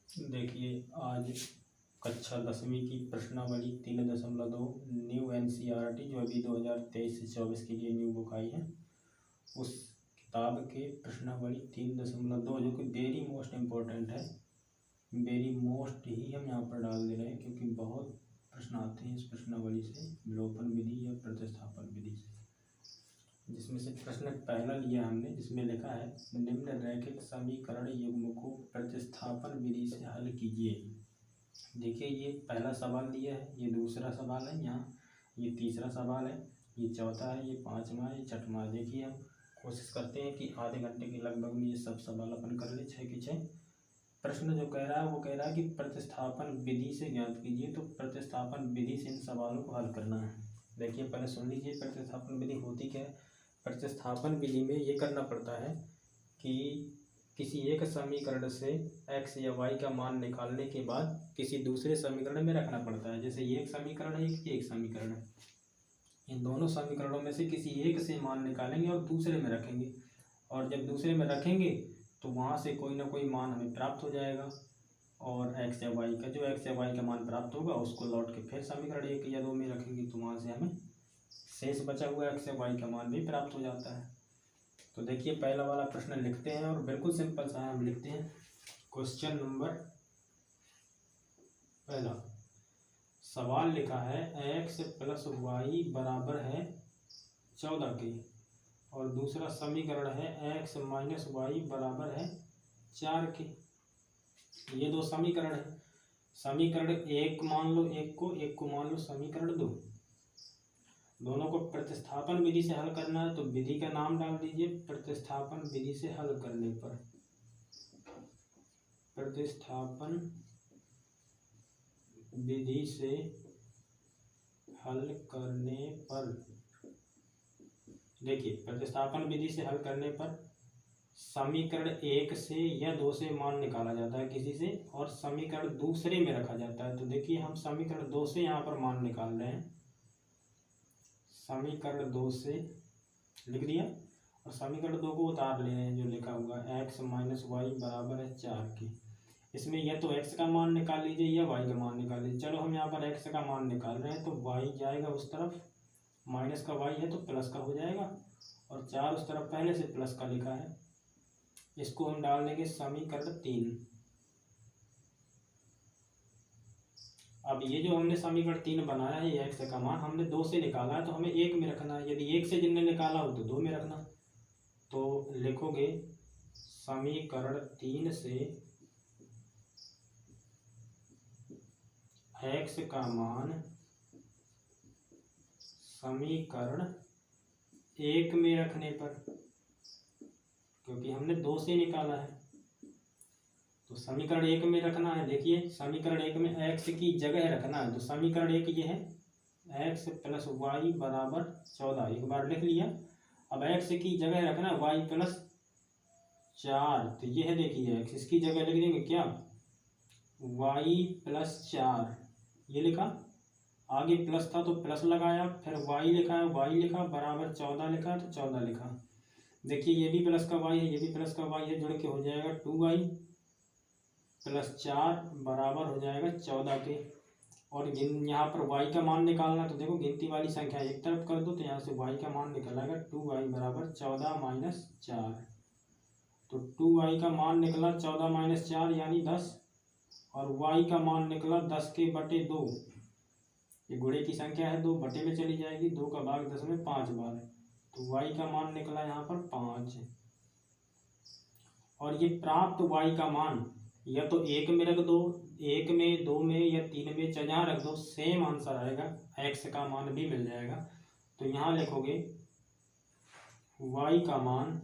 देखिए आज कक्षा 10वीं की प्रश्नावली 3.2 न्यू NCERT जो अभी 2023 से 24 के लिए न्यू बुक आई है, उस किताब के प्रश्नावली 3.2 जो कि वेरी मोस्ट इम्पोर्टेंट है, वेरी मोस्ट ही हम यहाँ पर डाल दे रहे हैं क्योंकि बहुत प्रश्न आते हैं इस प्रश्नावली से, विलोपन विधि या प्रतिस्थापन विधि से। जिसमें से प्रश्न पहला लिया हमने, जिसमें लिखा है निम्न रैखिक समीकरण युग्म को प्रतिस्थापन विधि से हल कीजिए। देखिए ये पहला सवाल दिया है, ये दूसरा सवाल है, यहाँ ये तीसरा सवाल है, ये चौथा है, ये पांचवा है, ये छठवां है। देखिए हम कोशिश करते हैं कि आधे घंटे के लगभग में ये सब सवाल अपन कर ले, 6 के 6। प्रश्न जो कह रहा है वो कह रहा है कि प्रतिस्थापन विधि से ज्ञात कीजिए, तो प्रतिस्थापन विधि से इन सवालों को हल करना है। देखिए पहले सुन लीजिए प्रतिस्थापन विधि होती क्या है। प्रतिस्थापन विधि में ये करना पड़ता है कि किसी एक समीकरण से x या y का मान निकालने के बाद किसी दूसरे समीकरण में रखना पड़ता है। जैसे ये एक समीकरण है, ये एक समीकरण है, इन दोनों समीकरणों में से किसी एक से मान निकालेंगे और दूसरे में रखेंगे, और जब दूसरे में रखेंगे तो वहाँ से कोई ना कोई मान हमें प्राप्त हो जाएगा, और x या y का जो x या y का मान प्राप्त होगा उसको लौट के फिर समीकरण 1 या 2 में रखेंगे, तो वहाँ से हमें शेष बचा हुआ x या y का मान भी प्राप्त हो जाता है। तो देखिए पहला वाला प्रश्न लिखते हैं और बिल्कुल सिंपल सा हम लिखते हैं। क्वेश्चन नंबर पहला, सवाल लिखा है x + y बराबर है 14 के, और दूसरा समीकरण है x - y बराबर है 4 के। ये दो समीकरण है, समीकरण एक मान लो एक को मान लो समीकरण 2। दोनों को प्रतिस्थापन विधि से हल करना है, तो विधि का नाम डाल दीजिए। प्रतिस्थापन विधि से हल करने पर, प्रतिस्थापन विधि से हल करने पर, देखिए प्रतिस्थापन विधि से हल करने पर समीकरण 1 से या 2 से मान निकाला जाता है किसी से, और समीकरण दूसरे में रखा जाता है। तो देखिए हम समीकरण 2 से यहाँ पर मान निकाल रहे हैं, समीकरण 2 से लिख दिया, और समीकरण 2 को उतार ले रहे हैं जो लिखा हुआ x - y बराबर है 4 के। इसमें या तो x का मान निकाल लीजिए या y का मान निकाल लीजिए। चलो हम यहाँ पर x का मान निकाल रहे हैं, तो y जाएगा उस तरफ, माइनस का y है तो प्लस का हो जाएगा, और 4 उस तरफ पहले से प्लस का लिखा है। इसको हम डाल देंगे समीकरण 3। अब ये जो हमने समीकरण 3 बनाया है, ये x का मान हमने 2 से निकाला है, तो हमें 1 में रखना है। यदि 1 से जिनने निकाला हो तो 2 में रखना। तो लिखोगे समीकरण 3 से x का मान समीकरण 1 में रखने पर, क्योंकि हमने 2 से निकाला है तो समीकरण 1 में रखना है। देखिए समीकरण 1 में x की जगह रखना है, तो समीकरण 1 ये है x + y बराबर 14, एक बार लिख लिया। अब x की जगह रखना y + 4, तो ये है देखिए x, इसकी जगह लिख देंगे क्या, y + 4, ये लिखा, आगे प्लस था तो प्लस लगाया, फिर y लिखा है, y लिखा बराबर 14 लिखा तो 14 लिखा। देखिए ये भी प्लस का y है, ये भी प्लस का y है, जुड़ के हो जाएगा 2y + 4 बराबर हो जाएगा 14 के। और यहाँ पर y का मान निकालना, तो देखो गिनती वाली संख्या एक तरफ कर दो, तो यहाँ से y का मान निकल आएगा 2y बराबर 14 - 4। तो 2y का मान निकला 14 - 4 यानी 10, और y का मान निकला 10 के बटे 2। ये गुणे की संख्या है, 2 बटे में चली जाएगी, 2 का भाग 10 में 5 बार, तो y का मान निकला यहाँ पर 5। और ये प्राप्त y का मान या तो 1 में रख दो, 1 में, 2 में या 3 में, जहाँ रख दो सेम आंसर आएगा, x का मान भी मिल जाएगा। तो यहाँ लिखोगे y का मान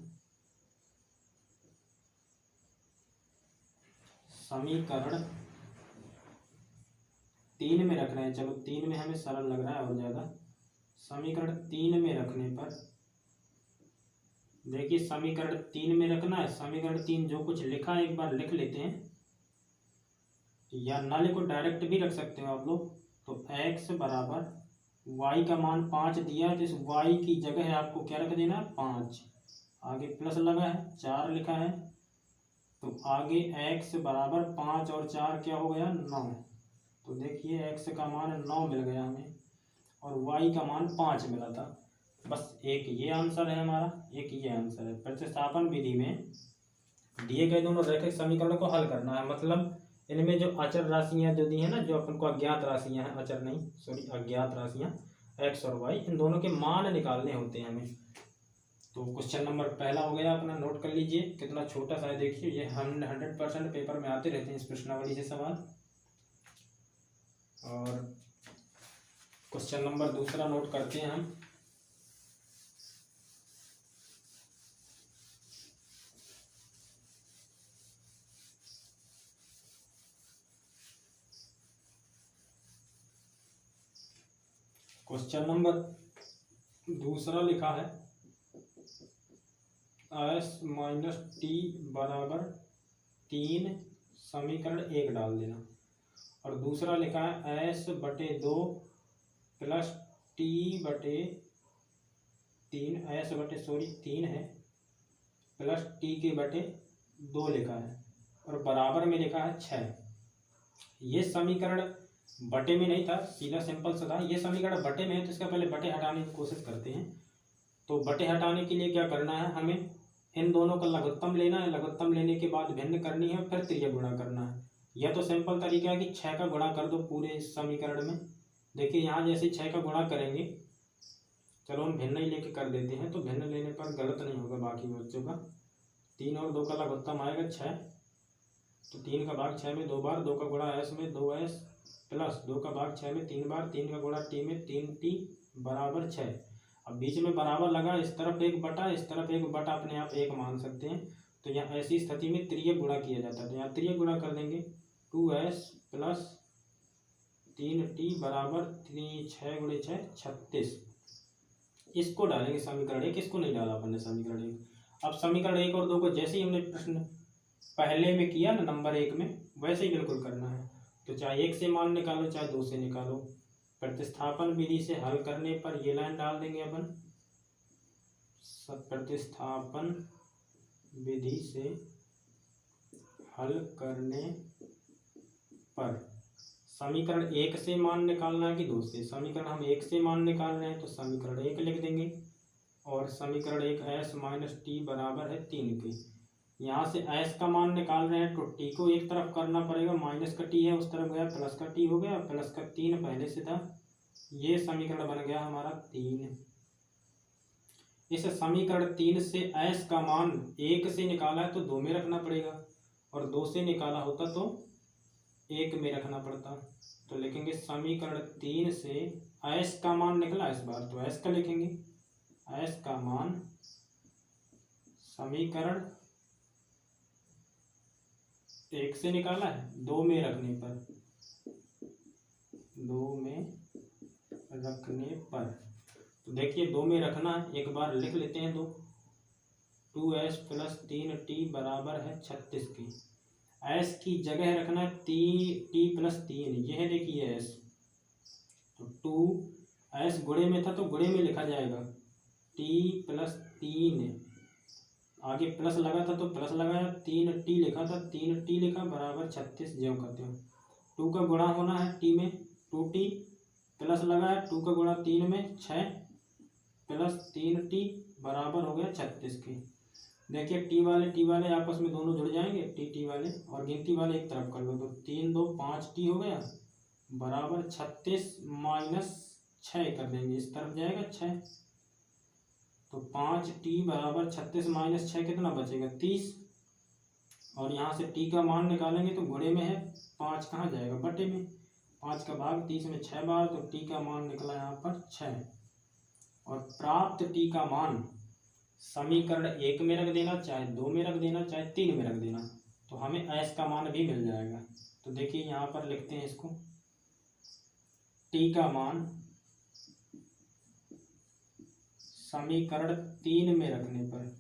समीकरण 3 में रख रहे हैं, चलो 3 में हमें सरल लग रहा है और ज़्यादा। समीकरण 3 में रखने पर, देखिए समीकरण 3 में रखना है, समीकरण 3 जो कुछ लिखा है एक बार लिख लेते हैं, या ना लिखो डायरेक्ट भी रख सकते हो आप लोग। तो x बराबर y का मान 5 दिया है, तो इस y की जगह आपको क्या रख देना है 5, आगे प्लस लगा है 4 लिखा है, तो आगे x बराबर 5 और 4 क्या हो गया 9। तो देखिए x का मान 9 मिल गया हमें और y का मान 5 मिला था। बस एक ये आंसर है हमारा, एक ये आंसर है। प्रतिस्थापन विधि में दिए गए दोनों रैखिक समीकरणों को हल करना है, मतलब इनमें जो अचर राशियां जो दी है ना, जो अपन को अज्ञात राशियां हैं, अचर नहीं सॉरी अज्ञात राशियां x और y, इन दोनों के मान निकालने होते हैं हमें। तो क्वेश्चन नंबर पहला हो गया अपना, नोट कर लीजिए कितना छोटा सा है। देखिए ये 100% पेपर में आते रहते हैं इस प्रश्नावली से सवाल। और क्वेश्चन नंबर दूसरा नोट करते हैं हम। क्वेश्चन नंबर दूसरा लिखा है s माइनस टी बराबर 3 समीकरण 1 डाल देना। और दूसरा लिखा है s बटे 2 प्लस टी बटे 3, s बटे सॉरी 3 है प्लस टी के बटे 2 लिखा है और बराबर में लिखा है 6। ये समीकरण बटे में नहीं था, सीधा सिंपल सा था। ये समीकरण बटे में है तो इसका पहले बटे हटाने की कोशिश करते हैं। तो बटे हटाने के लिए क्या करना है, हमें इन दोनों का लघुत्तम लेना है, लघुत्तम लेने के बाद भिन्न करनी है, फिर त्रिज्य गुणा करना है। यह तो सिंपल तरीका है कि 6 का गुणा कर दो पूरे इस समीकरण में। देखिए यहाँ जैसे 6 का गुणा करेंगे, चलो हम भिन्न ही लेके कर देते हैं, तो भिन्न लेने पर गलत नहीं होगा बाकी बच्चों का। 3 और 2 का लघुत्तम आएगा 6, तो 3 का भाग 6 में 2 बार, 2 का गुणा s में 2s प्लस 2 का भाग 6 में 3 बार, 3 का गुणा t में 3t बराबर 6। अब बीच में बराबर लगा, इस तरफ एक बटा इस तरफ एक बटा, अपने आप एक मान सकते हैं। तो यहाँ ऐसी स्थिति में त्रिय गुणा किया जाता है, तो यहाँ त्रिय गुणा कर देंगे 2s प्लस 3t बराबर 6 गुणे 6 36। इसको डालेंगे समीकरण 1, इसको नहीं डाला अपन ने समीकरण 1। अब समीकरण 1 और 2 को जैसे ही हमने प्रश्न पहले में किया ना नंबर 1 में, वैसे ही बिल्कुल करना है। तो चाहे 1 से मान निकालो चाहे 2 से निकालो, प्रतिस्थापन विधि से हल करने पर ये लाइन डाल देंगे अपन। प्रतिस्थापन विधि से हल करने पर समीकरण 1 से मान निकालना है कि 2 से। समीकरण हम 1 से मान निकाल रहे हैं तो समीकरण 1 लिख देंगे और समीकरण 1 s माइनस टी बराबर है 3 के। यहाँ से s का मान निकाल रहे हैं तो t को एक तरफ करना पड़ेगा, माइनस का t है उस तरफ गया, प्लस का t हो गया, प्लस का 3 पहले से था। ये समीकरण बन गया हमारा 3। इस समीकरण 3 से s का मान 1 से निकाला है तो 2 में रखना पड़ेगा, और 2 से निकाला होता तो 1 में रखना पड़ता। तो लिखेंगे समीकरण 3 से s का मान निकला इस बार, तो s का लिखेंगे, s का मान समीकरण 1 से निकाला है 2 में रखने पर, 2 में रखने पर। तो देखिए 2 में रखना है, एक बार लिख लेते हैं 2s प्लस 3t बराबर है 36 की। s की जगह रखना है t प्लस 3, यह देखिए s, तो 2s गुणे में था तो गुणे में लिखा जाएगा, t प्लस 3, आगे प्लस लगा था तो प्लस लगाया, 3t लिखा था 3t लिखा बराबर 36। ज्यों करते हो 2 का गुणा होना है t में, 2t प्लस लगाया 2 का गुणा 3 में 6 प्लस 3t बराबर हो गया 36 के। देखिए t वाले आपस में दोनों जुड़ जाएंगे, t वाले और गिनती वाले एक तरफ कर लो, तो 3 2 5t हो गया बराबर 36 माइनस 6 कर देंगे, इस तरफ जाएगा 6, तो 5t बराबर 36 माइनस 6 कितना बचेगा 30। और यहाँ से t का मान निकालेंगे तो गुणे में है, 5 कहाँ जाएगा बटे में, 5 का भाग 30 में 6 बार, तो t का मान निकला यहाँ पर 6। और प्राप्त t का मान समीकरण 1 में रख देना, चाहे 2 में रख देना, चाहे 3 में रख देना, तो हमें s का मान भी मिल जाएगा। तो देखिए यहाँ पर लिखते हैं इसको, t का मान समीकरण 3 में रखने पर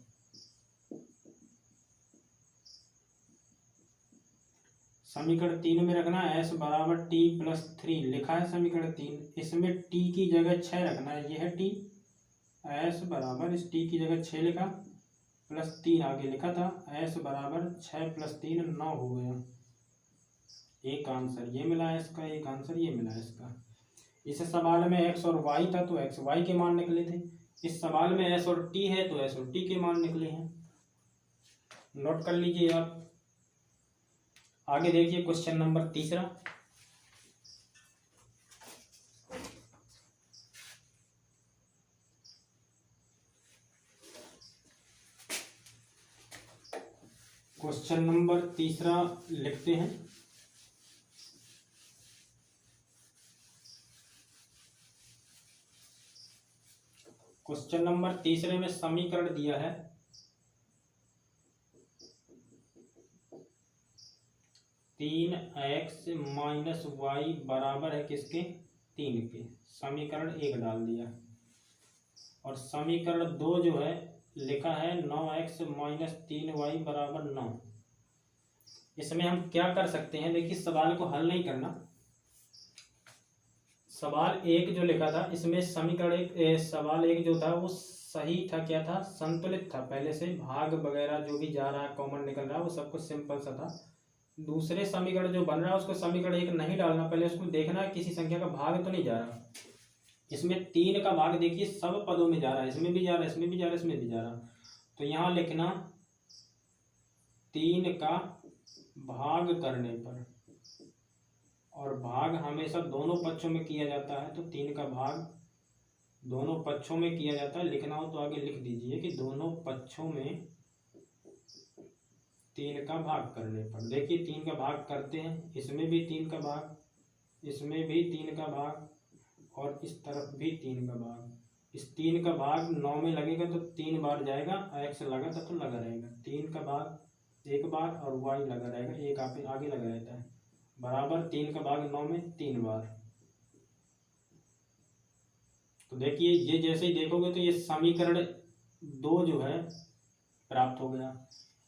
समीकरण 3 में रखना है s बराबर t प्लस 3 लिखा है समीकरण 3, इसमें t की जगह 6 रखना है, यह है t, s बराबर इस t की जगह 6 लिखा प्लस 3 आगे लिखा था, s बराबर 6 + 3 9 हो गया। एक आंसर ये मिला है इसका, एक आंसर ये मिला है इसका। इस सवाल में x और y था तो x y के मान निकले थे, इस सवाल में s और t है तो s और t के मान निकले हैं। नोट कर लीजिए आप। आगे देखिए क्वेश्चन नंबर 3। क्वेश्चन नंबर 3 लिखते हैं। क्वेश्चन नंबर 3 में समीकरण दिया है 3x - y बराबर है किसके, 3 के। समीकरण 1 डाल दिया और समीकरण 2 जो है लिखा है 9x - 3y बराबर 9। इसमें हम क्या कर सकते हैं, देखिए सवाल को हल नहीं करना। सवाल 1 जो लिखा था इसमें समीकरण सवाल 1 जो था वो सही था, क्या था, संतुलित था। पहले से भाग वगैरह जो भी जा रहा है कॉमन निकल रहा है वो सब कुछ सिंपल सा था। दूसरे समीकरण जो बन रहा है उसको समीकरण 1 नहीं डालना, पहले उसको देखना है किसी संख्या का भाग तो नहीं जा रहा। इसमें 3 का भाग देखिए सब पदों में जा रहा है, इसमें भी जा रहा है, इसमें भी जा रहा है, इसमें भी जा रहा है। तो यहाँ लिखना 3 का भाग करने पर, और भाग हमेशा दोनों पक्षों में किया जाता है, तो 3 का भाग दोनों पक्षों में किया जाता है। लिखना हो तो आगे लिख दीजिए कि दोनों पक्षों में 3 का भाग करने पर। देखिए 3 का भाग करते हैं, इसमें भी 3 का भाग, इसमें भी 3 का भाग, और इस तरफ भी 3 का भाग। इस 3 का भाग 9 में लगेगा तो 3 बार जाएगा, x लगा था तो लगा रहेगा। 3 का भाग 1 बार और y लगा रहेगा, एक आगे लगा रहता है, बराबर 3 का भाग 9 में 3 बार। तो देखिए ये जैसे ही देखोगे तो ये समीकरण 2 जो है प्राप्त हो गया।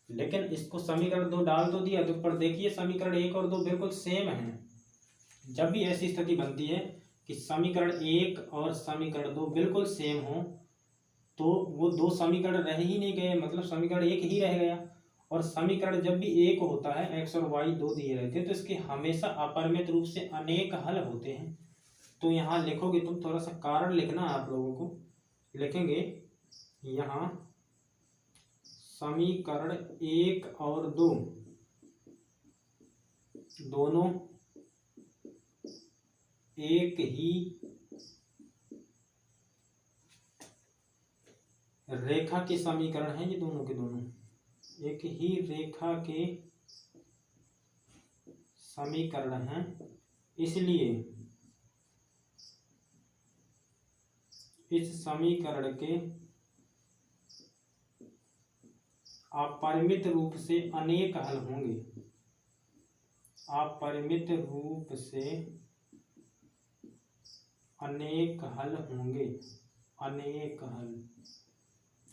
लेकिन इसको समीकरण 2 डाल तो दिया, तो पर देखिए समीकरण 1 और 2 बिल्कुल सेम है। जब भी ऐसी स्थिति बनती है कि समीकरण 1 और समीकरण 2 बिल्कुल सेम हो तो वो 2 समीकरण रह ही नहीं गए, मतलब समीकरण 1 ही रह गया। और समीकरण जब भी 1 होता है, x और y 2 दिए रहते हैं, तो इसके हमेशा अपरिमित रूप से अनेक हल होते हैं। तो यहाँ लिखोगे तुम, थोड़ा सा कारण लिखना आप लोगों को, लिखेंगे यहाँ समीकरण 1 और 2 दोनों एक ही रेखा के समीकरण हैं। ये दोनों के दोनों एक ही रेखा के समीकरण हैं, इसलिए इस समीकरण के अपरिमित रूप से अनेक हल होंगे। अपरिमित रूप से अनेक हल होंगे, अनेक हल।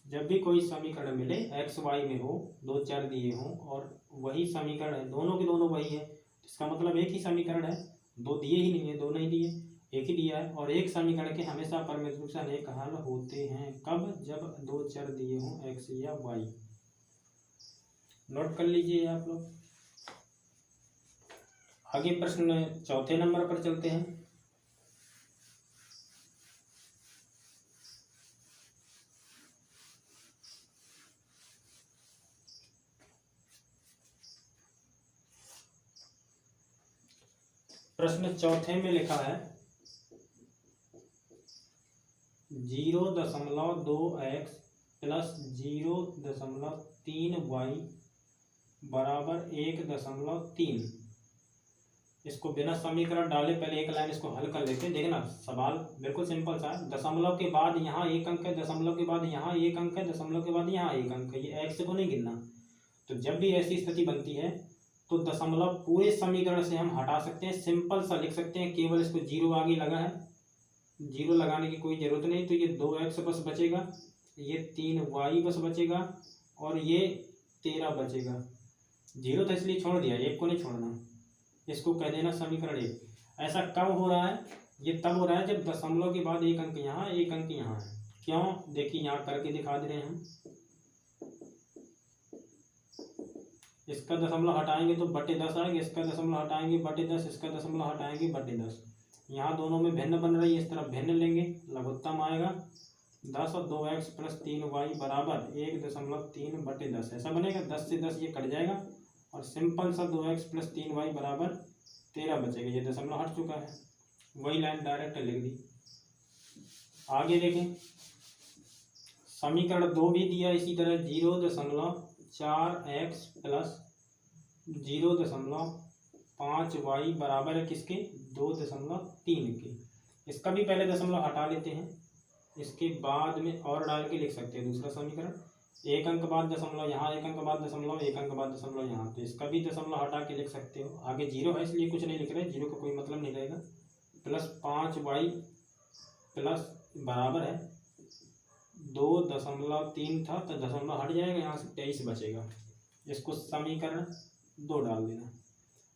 जब भी कोई समीकरण मिले x y में हो, 2 चर दिए हों और वही समीकरण है, दोनों के दोनों वही है, इसका मतलब एक ही समीकरण है। 2 दिए ही नहीं है, 2 नहीं दिए, एक ही दिया है। और एक समीकरण के हमेशा अपरिमित रूप से अनेक हल होते हैं। कब? जब 2 चर दिए हों x या y। नोट कर लीजिए आप लोग। आगे प्रश्न 4 नंबर पर चलते हैं। प्रश्न 4 में लिखा है 0.2x + 0.3y बराबर 1.3। इसको बिना समीकरण डाले पहले एक लाइन इसको हल कर लेते हैं। देखना सवाल बिल्कुल सिंपल सा है। दशमलव के बाद यहाँ 1 अंक है, दशमलव के बाद यहाँ 1 अंक है, दशमलव के बाद यहाँ 1 अंक है, ये x को नहीं गिनना। तो जब भी ऐसी स्थिति बनती है तो दशमलव पूरे समीकरण से हम हटा सकते हैं, सिंपल सा लिख सकते हैं। केवल इसको 0 आगे लगा है, 0 लगाने की कोई जरूरत नहीं। तो ये 2x बस बचेगा, ये 3y बस बचेगा और ये 13 बचेगा। 0 तो इसलिए छोड़ दिया, 1 को नहीं छोड़ना, इसको कह देना समीकरण 1। ऐसा कब हो रहा है? ये तब हो रहा है जब दशमलव के बाद 1 अंक यहाँ 1 अंक यहाँ है। क्यों? देखिए यहाँ करके दिखा दे रहे हैं हम। इसका दशमलव हटाएंगे तो बटे 10 आएगा, इसका दशमलव हटाएंगे बटे 10, इसका दशमलव हटाएंगे बटे 10। यहाँ दोनों में भिन्न बन रही है, इस तरफ भिन्न लेंगे, लघुत्तम आएगा 10 और 2x + 3y बराबर 1.3 बटे 10। ऐसा बनेगा, 10 से 10 ये कट जाएगा और सिंपल सा 2x + 3y बराबर 13 बचेगा। ये दशमलव हट चुका है, वही लाइन डायरेक्ट लिख दी। आगे देखें, समीकरण 2 भी दिया इसी तरह, 0.4x + 0.5y बराबर है किसके, 2.3 के। इसका भी पहले दशमलव हटा लेते हैं, इसके बाद में और डाल के लिख सकते हैं दूसरा समीकरण। एक अंक बाद दशमलव यहाँ, एक अंक बाद दशमलव, एक अंक बाद दशमलव यहाँ, तो इसका भी दशमलव हटा के लिख सकते हो। आगे 0 है इसलिए कुछ नहीं लिख रहे, 0 का कोई मतलब नहीं रहेगा। +5y प्लस बराबर है 2.3 था तो दशमलव हट जाएगा, यहाँ से 23 बचेगा। इसको समीकरण 2 डाल देना।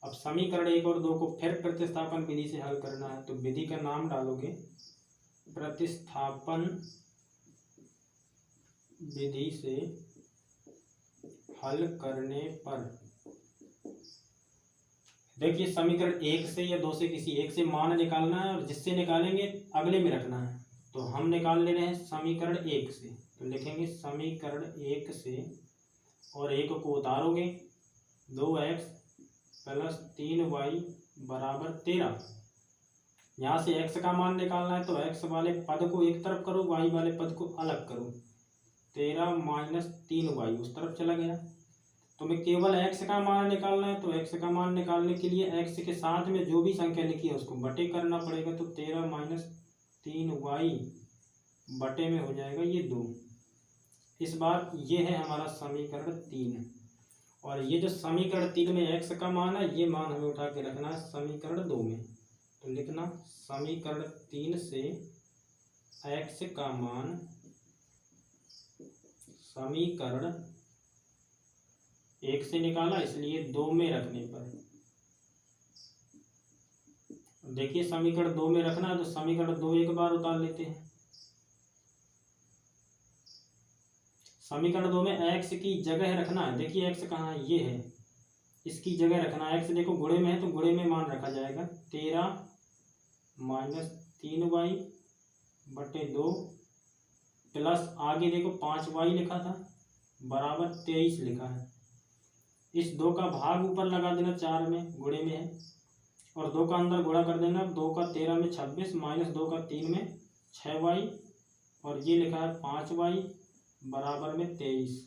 अब समीकरण 1 और 2 को फिर प्रतिस्थापन विधि से हल करना है, तो विधि का नाम डालोगे प्रतिस्थापन विधि से हल करने पर। देखिए समीकरण 1 से या 2 से किसी एक से मान निकालना है और जिससे निकालेंगे अगले में रखना है। तो हम निकाल ले रहे हैं समीकरण 1 से, तो लिखेंगे समीकरण 1 से और 1 को उतारोगे, 2x + 3y बराबर 13। यहाँ से x का मान निकालना है तो x वाले पद को एक तरफ करो, y वाले पद को अलग करो। 13 - 3y उस तरफ चला गया। तो मैं केवल x का मान निकालना है, तो x का मान निकालने के लिए x के साथ में जो भी संख्या लिखी है उसको बटे करना पड़ेगा। तो 13 - 3y बटे में हो जाएगा ये 2। इस बार ये है हमारा समीकरण 3। और ये जो समीकरण 3 में x का मान है, ये मान हमें उठा के रखना है समीकरण 2 में। तो लिखना समीकरण 3 से x का मान समीकरण 1 से निकाला, इसलिए 2 में रखने पर। देखिए समीकरण 2 में रखना है तो समीकरण 2 एक बार उतार लेते हैं। समीकरण 2 में x की जगह रखना है। देखिए x कहाँ है, ये है, इसकी जगह रखना है। x देखो गुणे में है तो गुणे में मान रखा जाएगा। 13 - 3y बटे 2 प्लस आगे देखो 5y लिखा था बराबर 23 लिखा है। इस 2 का भाग ऊपर लगा देना, 4 में गुणे में है, और 2 का अंदर गुणा कर देना। 2 का 13 में 26 - 2 का 3 में 6y, और ये लिखा है 5y बराबर में 23।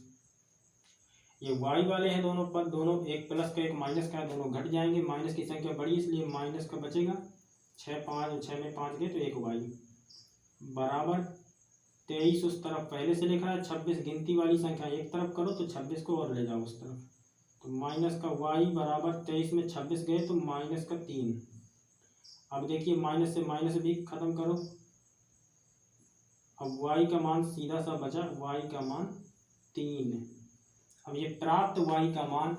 ये y वाले हैं दोनों पद, दोनों एक प्लस का एक माइनस का है, दोनों घट जाएंगे। माइनस की संख्या बड़ी इसलिए माइनस का बचेगा। 6 में 5 गए तो 1y बराबर 23 उस तरफ पहले से लिखा है। 26 गिनती वाली संख्या एक तरफ करो तो 26 को और ले जाओ उस तरफ। तो माइनस का y बराबर 23 में 26 गए तो माइनस का 3। अब देखिए माइनस से माइनस भी खत्म करो। अब y का मान सीधा सा बचा, y का मान 3। अब ये प्राप्त y का मान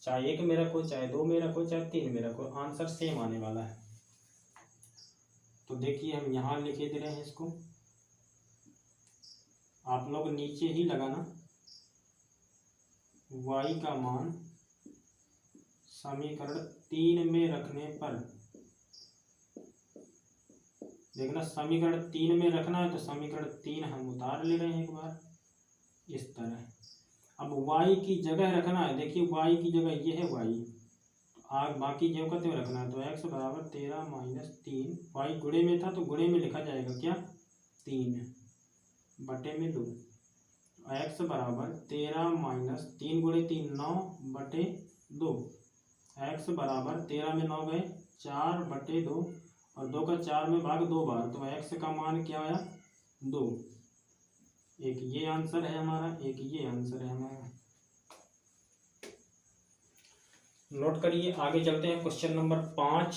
चाहे 1 में रखो, चाहे 2 में रखो, चाहे 3 में रखो, आंसर सेम आने वाला है। तो देखिए हम यहाँ लिखे दे रहे हैं इसको, आप लोग नीचे ही लगाना। y का मान समीकरण 3 में रखने पर, देखना समीकरण 3 में रखना है तो समीकरण 3 हम उतार ले रहे हैं एक बार इस तरह। अब y की जगह रखना है। देखिए y की जगह ये है y, आग बाकी जो का त्यों रखना है। तो x बराबर 13 - 3, y गुणे में था तो गुणे में लिखा जाएगा क्या, 3 बटे में 2। x बराबर 13 - 3 गुणे 3 9 बटे 2। x बराबर 13 में 9 गए 4 बटे 2, और 2 का 4 में भाग 2 बार, तो x का मान क्या आया, 2। एक ये आंसर है हमारा, एक ये आंसर है हमारा। नोट करिए, आगे चलते हैं। Question number 5।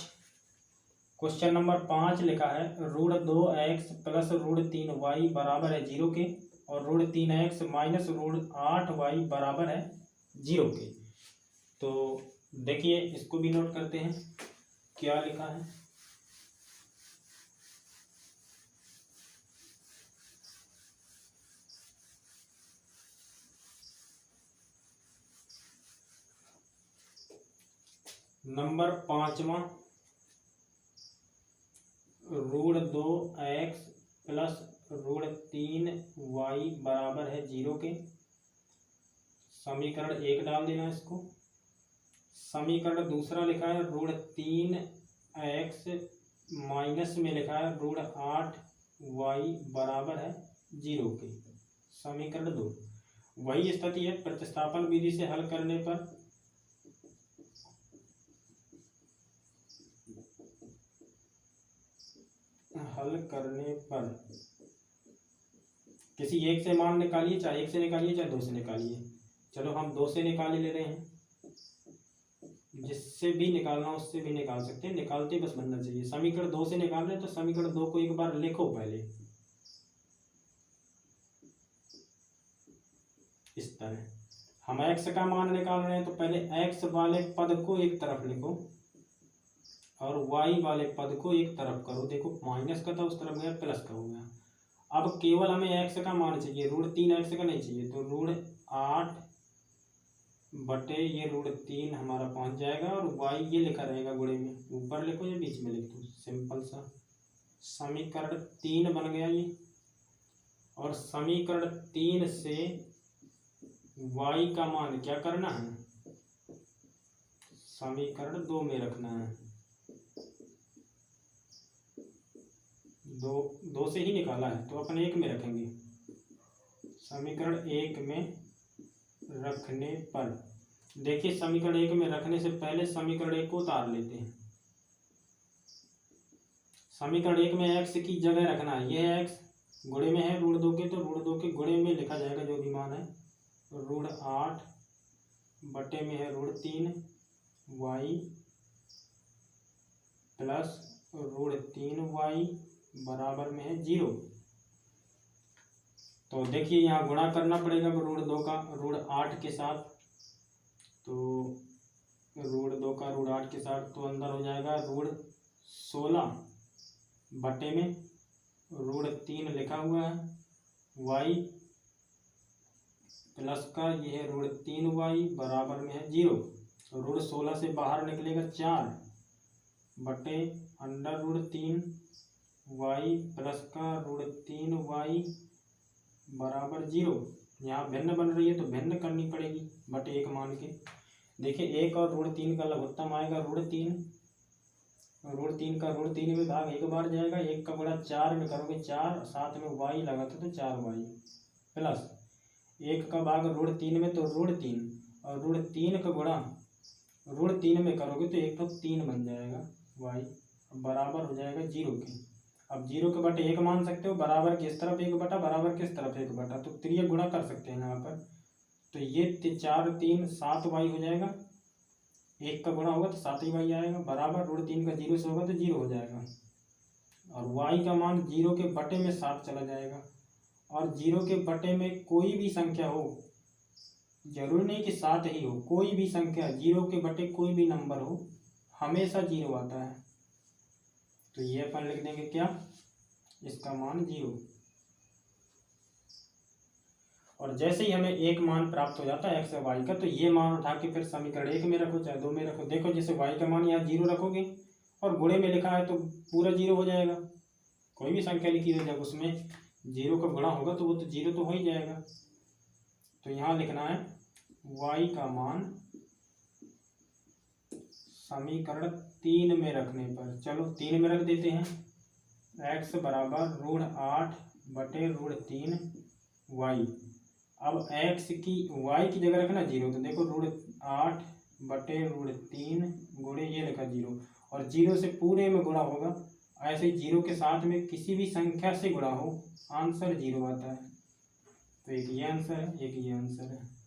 क्वेश्चन नंबर 5 लिखा है √2x + √3y बराबर है 0 के, और √3x - √8y बराबर है 0 के। तो देखिए इसको भी नोट करते हैं क्या लिखा है। नंबर 5वां, √2x प्लस √3y बराबर है 0 के। समीकरण 1 डाल देना इसको। समीकरण दूसरा लिखा है √3x माइनस में लिखा है √8y बराबर है 0 के। समीकरण 2, वही स्थिति है। प्रतिस्थापन विधि से हल करने पर किसी एक से मान निकालिए, चाहे एक से निकालिए चाहे दो से निकालिए। चलो हम दो से निकाल ले रहे हैं, जिससे भी निकालना उससे भी निकाल सकते हैं, निकालते बस बनना चाहिए। समीकरण 2 से निकाल रहे हैं तो समीकरण 2 को एक बार लिखो पहले इस तरह। हम x का मान निकाल रहे हैं तो पहले x वाले पद को एक तरफ लिखो और y वाले पद को एक तरफ करो। देखो माइनस का था उस तरफ गया, प्लस का हो गया। अब केवल हमें x का मान चाहिए, √3x का नहीं चाहिए। तो √8 बटे ये √3 हमारा पहुंच जाएगा और y ये लिखा रहेगा गुणे में, ऊपर लिखो या बीच में लिख दो, सिंपल सा। समीकरण 3 बन गया ये। और समीकरण 3 से y का मान क्या करना है, समीकरण 2 में रखना है। दो से ही निकाला है तो अपन 1 में रखेंगे। समीकरण 1 में रखने पर देखिए, समीकरण 1 में रखने से पहले समीकरण 1 को उतार लेते हैं। समीकरण 1 में x की जगह रखना है, यह x गुणे में है √2 के, तो √2 के गुणे में लिखा जाएगा जो भी मान है। √8 बटे में है √3y प्लस √3y बराबर में है 0। तो देखिए यहाँ गुणा करना पड़ेगा √2 का √8 के साथ, तो √2 का √8 के साथ, तो अंदर हो जाएगा √16 बटे में √3 लिखा हुआ है y प्लस का ये है √3y बराबर में है 0। √16 से बाहर निकलेगा 4 बटे √3y प्लस का √3y बराबर 0। यहाँ भिन्न बन रही है तो भिन्न करनी पड़ेगी बटे 1 मान के। देखिए 1 और √3 का लघुत्तम आएगा √3 का √3 में भाग 1 बार जाएगा। 1 का गुणा 4 में करोगे 4, साथ में y लगा था तो 4y प्लस 1 का भाग √3 में तो √3 और √3 का गुणा √3 में करोगे तो 1 तो 3 बन जाएगा y बराबर हो जाएगा 0 के। अब 0 के बटे 1 मान सकते हो, बराबर किस तरफ 1 बटा, बराबर किस तरफ 1 बटा, तो त्रिय गुणा कर सकते हैं यहाँ पर। तो ये 4 3 7y हो जाएगा, 1 का गुणा होगा तो 7y आएगा, बराबर √3 का 0 से होगा तो 0 हो जाएगा। और y का मान 0 के बटे में 7 चला जाएगा। और 0 के बटे में कोई भी संख्या हो, जरूरी नहीं कि 7 ही हो, कोई भी संख्या 0 के बटे कोई भी नंबर हो हमेशा 0 आता है। तो ये अपन लिख देंगे क्या, इसका मान 0। और जैसे ही हमें एक मान प्राप्त हो जाता है x और y का, तो ये मान उठा के फिर समीकरण 1 में रखो चाहे 2 में रखो। देखो जैसे y का मान यहाँ 0 रखोगे और गुणे में लिखा है तो पूरा 0 हो जाएगा। कोई भी संख्या लिखी हो जब उसमें 0 का गुणा होगा तो वो तो 0 तो हो ही जाएगा। तो यहाँ लिखना है y का मान समीकरण 3 में रखने पर, चलो 3 में रख देते हैं। x बराबर √8 बटे √3y। अब x की y की जगह रखना 0, तो देखो √8 बटे √3 गुणे ये लिखा 0, और 0 से पूरे में गुणा होगा। ऐसे 0 के साथ में किसी भी संख्या से गुणा हो आंसर 0 आता है। तो एक ये आंसर है, एक ये आंसर है।